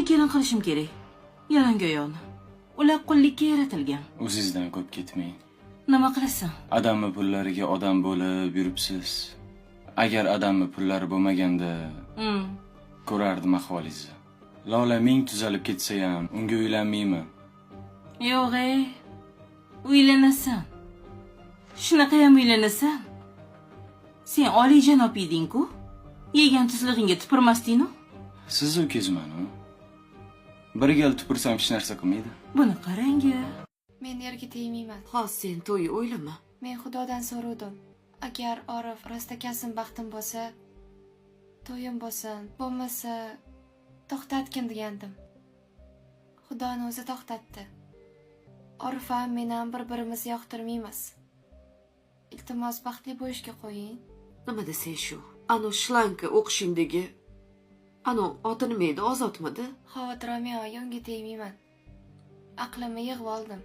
kelin qilishim kerak. Yalangoyoqni. Ular qullikka yaratilgan. O'zingizdan ko'p ketmang. Nima qilasan? Adammi pullariga odam bo'lib yuribsiz. Agar adammi pullari bo'lmaganda, ko'rardim ahvolingizni. Lola ming tuzalib ketsa ham, unga uylanmayman. Yo'q, uylanasan. Shunaqa ham uylanasan. Sen oliyjanob eding-ku. Yegan tuzlig'ingga tupurmasding-ku. Siz ukangizman-ku. Bir gal tupursam hech narsa qilmaydi. Buni qarang-a. Men yerga tegmayman. Ha, sen to'y o'ylama. Men Xudodan so'radim. Agar Orif rostakasım baxtim bo'lsa, to'yim bo'lsin, bo'lmasa to'xtatgin degandim. Xudoni o'zi to'xtatdi. Orif ham men ham bir-birimizni yoqtirmaymiz. Iltimos baxtli bo'lishga qo'ying. Nima desa shu? Ano shlanka o'qishingdagi ano oti nima edi, Ozodmidi? Xavotir olmang, unga tegmayman. Aqlimni yig'ib oldim.